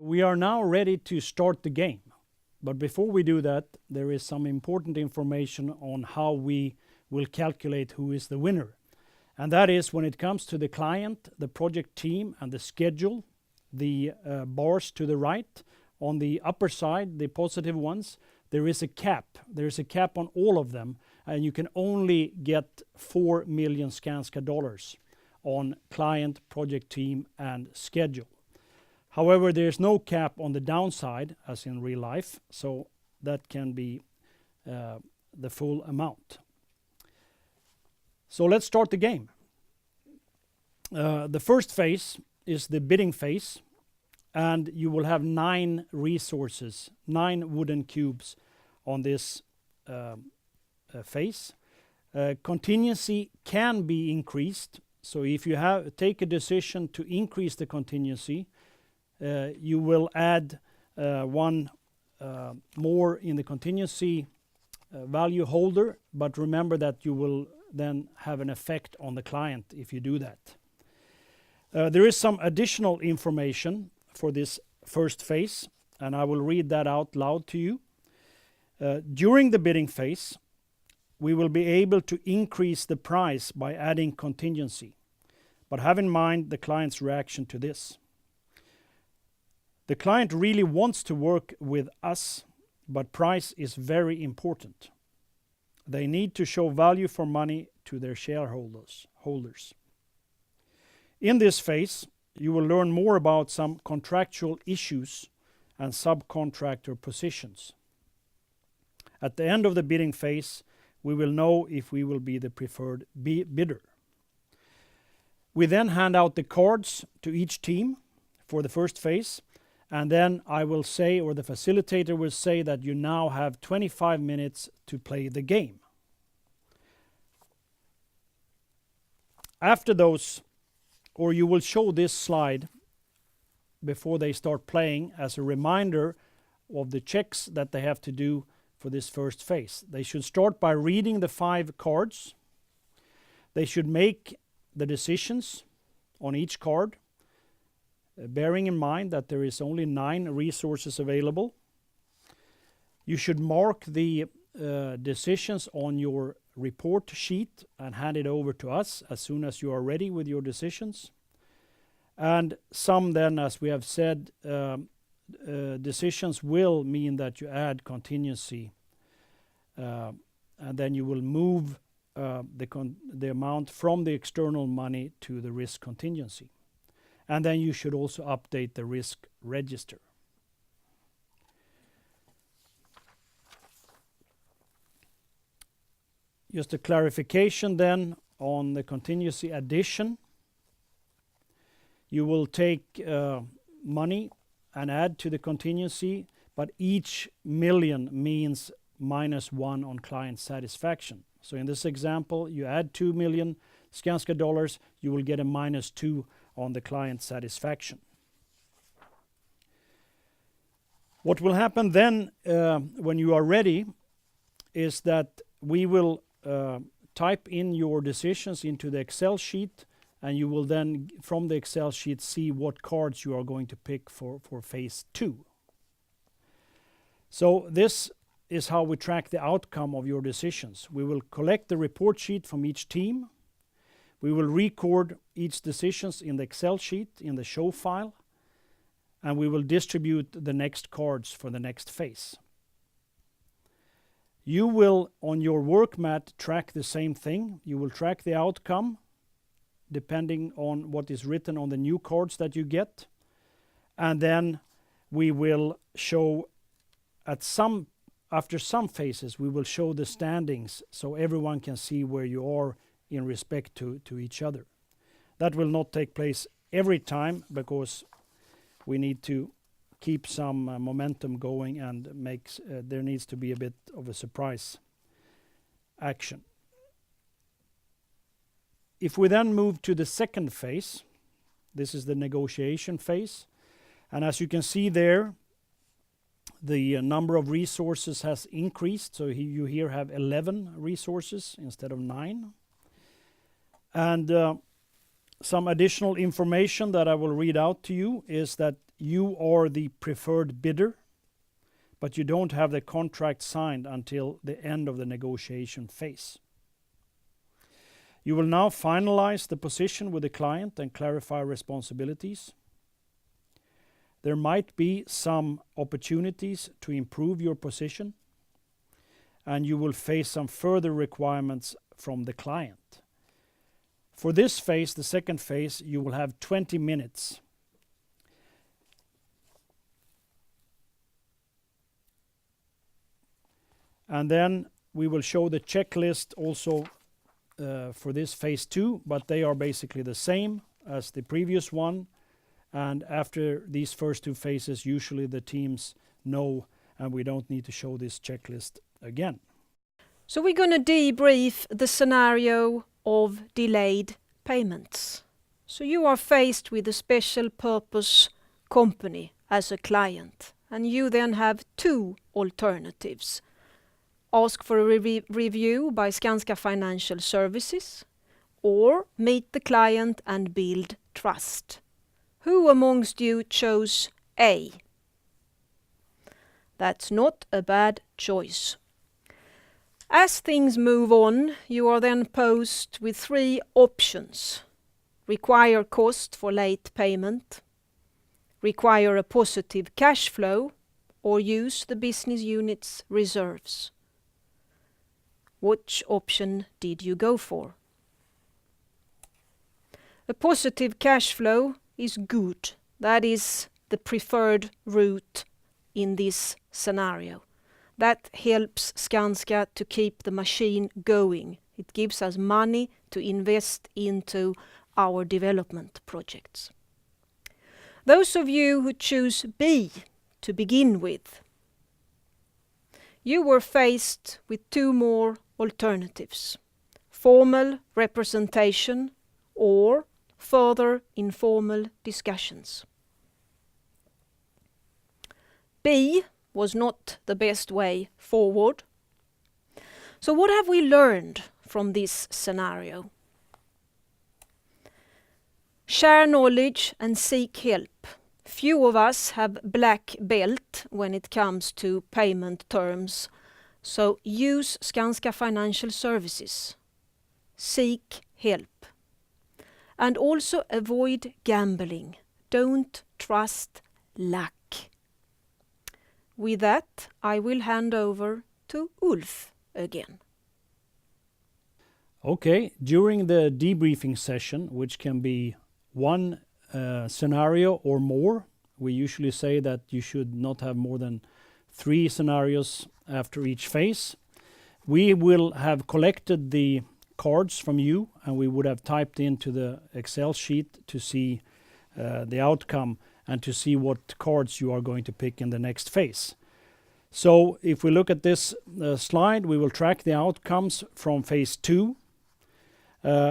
We are now ready to start the game. But before we do that, there is some important information on how we will calculate who is the winner. And that is when it comes to the client, the project team, and the schedule, the bars to the right. On the upper side, the positive ones, there is a cap. There is a cap on all of them, and you can only get 4 million Skanska dollars on client, project team, and schedule. However, there's no cap on the downside, as in real life, so that can be the full amount. So let's start the game. The first phase is the bidding phase, and you will have 9 resources, 9 wooden cubes on this phase. Contingency can be increased, so if you take a decision to increase the contingency, you will add 1 more in the contingency value holder, but remember that you will then have an effect on the client if you do that. There is some additional information for this first phase, and I will read that out loud to you. During the bidding phase, we will be able to increase the price by adding contingency, but have in mind the client's reaction to this. The client really wants to work with us, but price is very important. They need to show value for money to their shareholders. In this phase, you will learn more about some contractual issues and subcontractor positions. At the end of the bidding phase, we will know if we will be the preferred bidder. We then hand out the cards to each team for the first phase, and then I will say, or the facilitator will say, that you now have 25 minutes to play the game. After those, or you will show this slide before they start playing as a reminder of the checks that they have to do for this first phase. They should start by reading the 5 cards. They should make the decisions on each card, bearing in mind that there is only 9 resources available. You should mark the decisions on your report sheet and hand it over to us as soon as you are ready with your decisions. And some then, as we have said, decisions will mean that you add contingency, and then you will move the amount from the external money to the risk contingency. And then you should also update the risk register. Just a clarification then on the contingency addition. You will take money and add to the contingency, but each million means -1 on client satisfaction. So in this example, you add 2 million Skanska dollars, you will get a -2 on the client satisfaction. What will happen then when you are ready is that we will type in your decisions into the Excel sheet, and you will then from the Excel sheet see what cards you are going to pick for phase 2. So this is how we track the outcome of your decisions. We will collect the report sheet from each team. We will record each decisions in the Excel sheet in the show file, and we will distribute the next cards for the next phase. You will, on your work mat, track the same thing. You will track the outcome depending on what is written on the new cards that you get. And then we will show after some phases, we will show the standings so everyone can see where you are in respect to each other. That will not take place every time because we need to keep some momentum going, and there needs to be a bit of a surprise action. If we then move to the second phase, this is the negotiation phase, and as you can see there, the number of resources has increased, so you here have 11 resources instead of 9. And some additional information that I will read out to you is that you are the preferred bidder, but you don't have the contract signed until the end of the negotiation phase. You will now finalize the position with the client and clarify responsibilities. There might be some opportunities to improve your position, and you will face some further requirements from the client. For this phase, the second phase, you will have 20 minutes. And then we will show the checklist also for this phase 2, but they are basically the same as the previous one. And after these first 2 phases, usually the teams know, and we don't need to show this checklist again. So we're going to debrief the scenario of delayed payments. So you are faced with a special purpose company as a client, and you then have 2 alternatives. Ask for a review by Skanska Financial Services, or meet the client and build trust. Who amongst you chose A? That's not a bad choice. As things move on, you are then posed with 3 options. Require cost for late payment, require a positive cash flow, or use the business unit's reserves. Which option did you go for? A positive cash flow is good. That is the preferred route in this scenario. That helps Skanska to keep the machine going. It gives us money to invest into our development projects. Those of you who choose B to begin with, you were faced with 2 more alternatives: formal representation or further informal discussions. B was not the best way forward. So what have we learned from this scenario? Share knowledge and seek help. Few of us have black belt when it comes to payment terms, so use Skanska Financial Services. Seek help. And also avoid gambling. Don't trust luck. With that, I will hand over to Ulf again. Okay, during the debriefing session, which can be 1 scenario or more, we usually say that you should not have more than 3 scenarios after each phase. We will have collected the cards from you, and we would have typed into the Excel sheet to see the outcome and to see what cards you are going to pick in the next phase. So if we look at this slide, we will track the outcomes from phase 2.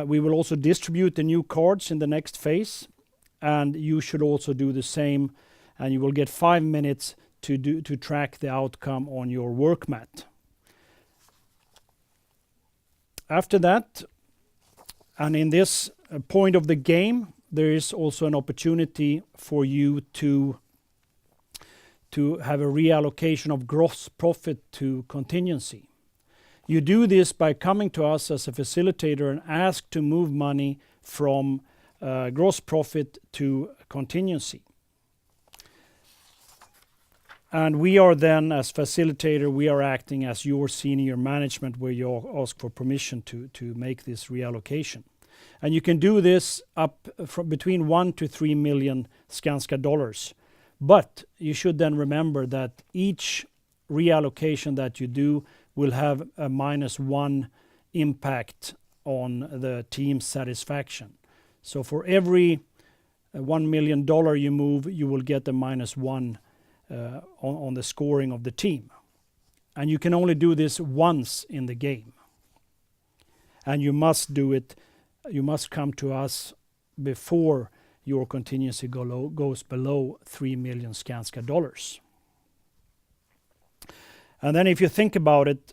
We will also distribute the new cards in the next phase, and you should also do the same, and you will get 5 minutes to track the outcome on your work mat. After that, and in this point of the game, there is also an opportunity for you to have a reallocation of gross profit to contingency. You do this by coming to us as a facilitator and ask to move money from gross profit to contingency. And we are then, as facilitator, we are acting as your senior management, where you ask for permission to make this reallocation. And you can do this up from between 1 to 3 million Skanska dollars. But you should then remember that each reallocation that you do will have a -1 impact on the team's satisfaction. So for every $1 million you move, you will get a -1 on the scoring of the team. And you can only do this once in the game. And you must do it, you must come to us before your contingency goes below 3 million Skanska dollars. And then if you think about it,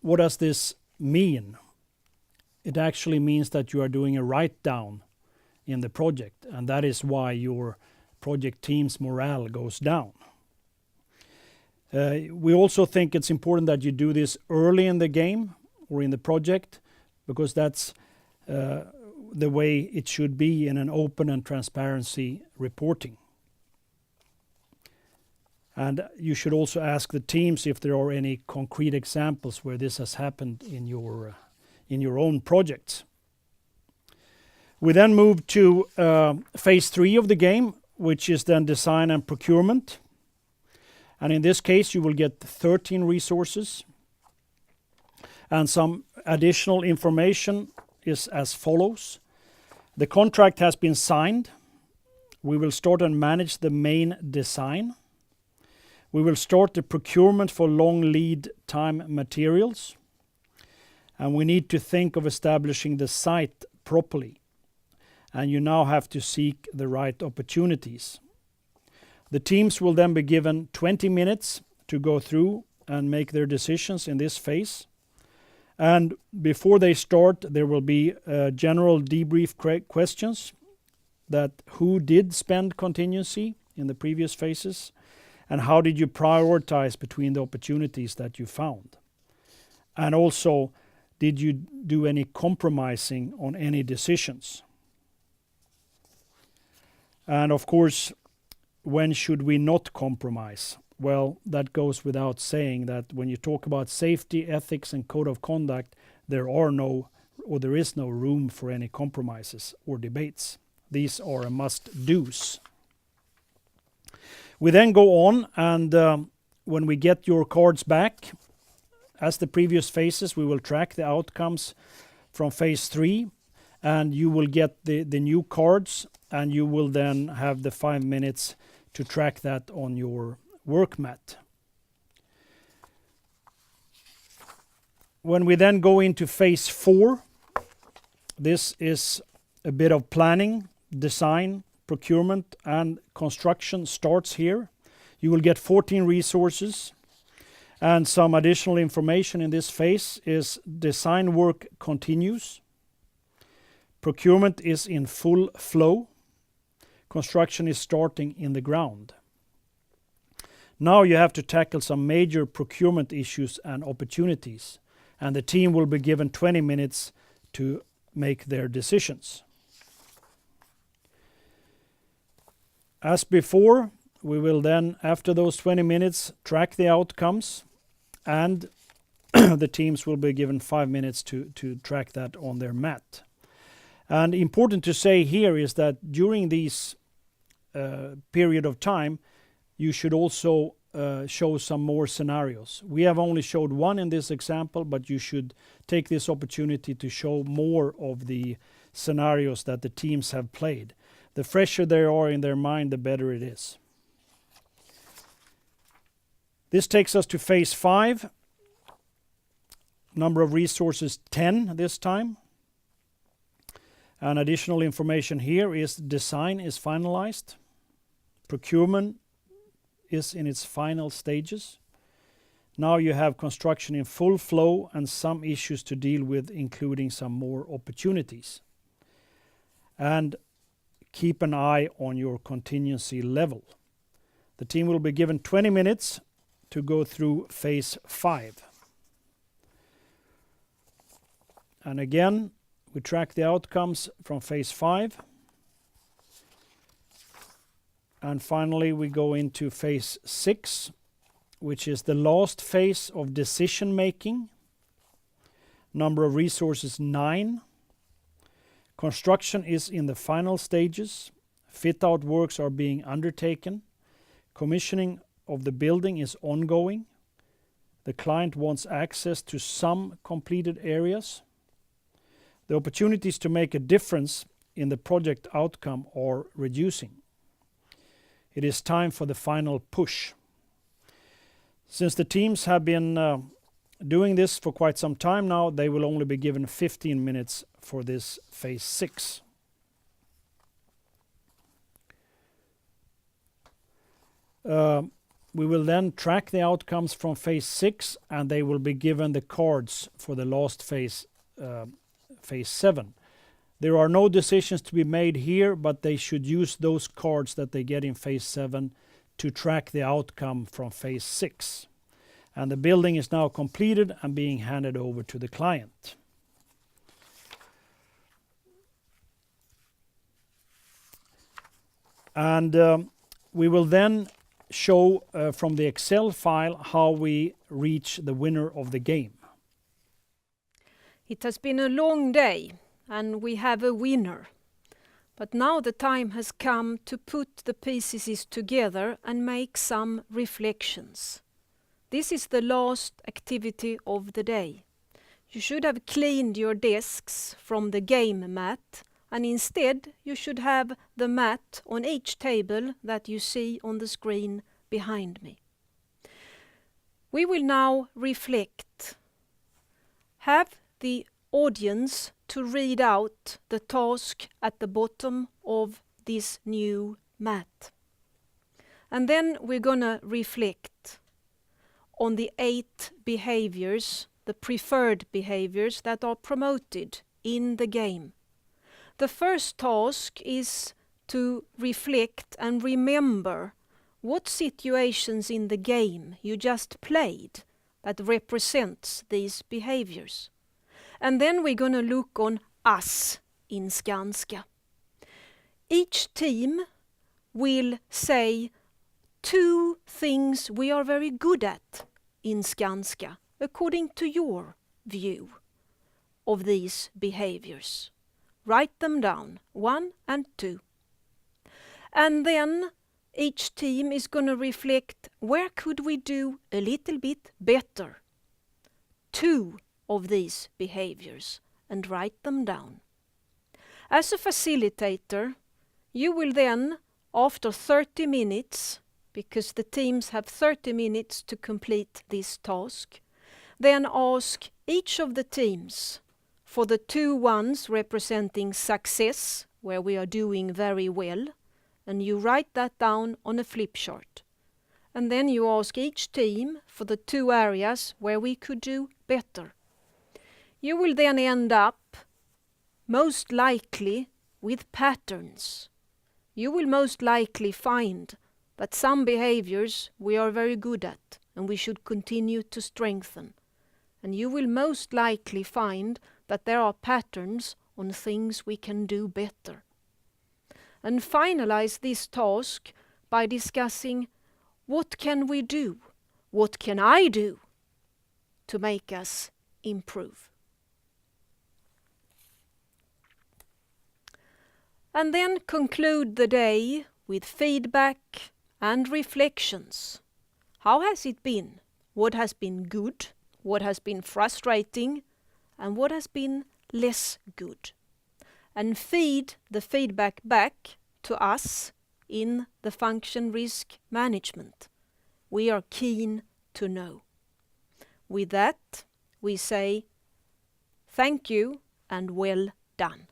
what does this mean? It actually means that you are doing a write-down in the project, and that is why your project team's morale goes down. We also think it's important that you do this early in the game or in the project, because that's the way it should be in an open and transparency reporting. And you should also ask the teams if there are any concrete examples where this has happened in your own projects. We then move to phase 3 of the game, which is then design and procurement. And in this case, you will get 13 resources. And some additional information is as follows. The contract has been signed. We will start and manage the main design. We will start the procurement for long lead time materials. And we need to think of establishing the site properly. And you now have to seek the right opportunities. The teams will then be given 20 minutes to go through and make their decisions in this phase. And before they start, there will be general debrief questions, that who did spend contingency in the previous phases, and how did you prioritize between the opportunities that you found. And also, did you do any compromising on any decisions? And of course, when should we not compromise? Well, that goes without saying that when you talk about safety, ethics, and code of conduct, there is no room for any compromises or debates. These are a must-dos. We then go on, and when we get your cards back, as the previous phases, we will track the outcomes from phase 3, and you will get the new cards, and you will then have the 5 minutes to track that on your work mat. When we then go into phase 4, this is a bit of planning, design, procurement, and construction starts here. You will get 14 resources, and some additional information in this phase is design work continues. Procurement is in full flow. Construction is starting in the ground. Now you have to tackle some major procurement issues and opportunities, and the team will be given 20 minutes to make their decisions. As before, we will then, after those 20 minutes, track the outcomes, and the teams will be given 5 minutes to track that on their mat. And important to say here is that during these period of time, you should also show some more scenarios. We have only showed one in this example, but you should take this opportunity to show more of the scenarios that the teams have played. The fresher they are in their mind, the better it is. This takes us to phase 5. Number of resources 10 this time. And additional information here is design is finalized. Procurement is in its final stages. Now you have construction in full flow and some issues to deal with, including some more opportunities. And keep an eye on your contingency level. The team will be given 20 minutes to go through phase 5. And again, we track the outcomes from phase 5. And finally, we go into phase 6, which is the last phase of decision making. Number of resources 9. Construction is in the final stages. Fit-out works are being undertaken. Commissioning of the building is ongoing. The client wants access to some completed areas. The opportunities to make a difference in the project outcome are reducing. It is time for the final push. Since the teams have been doing this for quite some time now, they will only be given 15 minutes for this phase 6. We will then track the outcomes from phase 6, and they will be given the cards for the last phase, phase 7. There are no decisions to be made here, but they should use those cards that they get in phase 7 to track the outcome from phase 6. And the building is now completed and being handed over to the client. And we will then show from the Excel file how we reach the winner of the game. It has been a long day and we have a winner. But now the time has come to put the pieces together and make some reflections. This is the last activity of the day. You should have cleaned your desks from the game mat, and instead you should have the mat on each table that you see on the screen behind me. We will now reflect. Have the audience to read out the task at the bottom of this new mat. And then we're gonna reflect on the 8 behaviors, the preferred behaviors that are promoted in the game. The first task is to reflect and remember what situations in the game you just played that represents these behaviors. And then we're going to look on us in Skanska. Each team will say 2 things we are very good at in Skanska, according to your view of these behaviors. Write them down, 1 and 2. And then each team is going to reflect, where could we do a little bit better? 2 of these behaviors, and write them down. As a facilitator, you will then, after 30 minutes, because the teams have 30 minutes to complete this task, then ask each of the teams for the 2 ones representing success, where we are doing very well, and you write that down on a flip chart. And then you ask each team for the 2 areas where we could do better. You will then end up, most likely, with patterns. You will most likely find that some behaviors we are very good at and we should continue to strengthen. And you will most likely find that there are patterns on things we can do better. And finalize this task by discussing, what can we do? What can I do to make us improve? And then conclude the day with feedback and reflections. How has it been? What has been good? What has been frustrating? And what has been less good? And feed the feedback back to us in the function risk management. We are keen to know. With that, we say thank you and well done.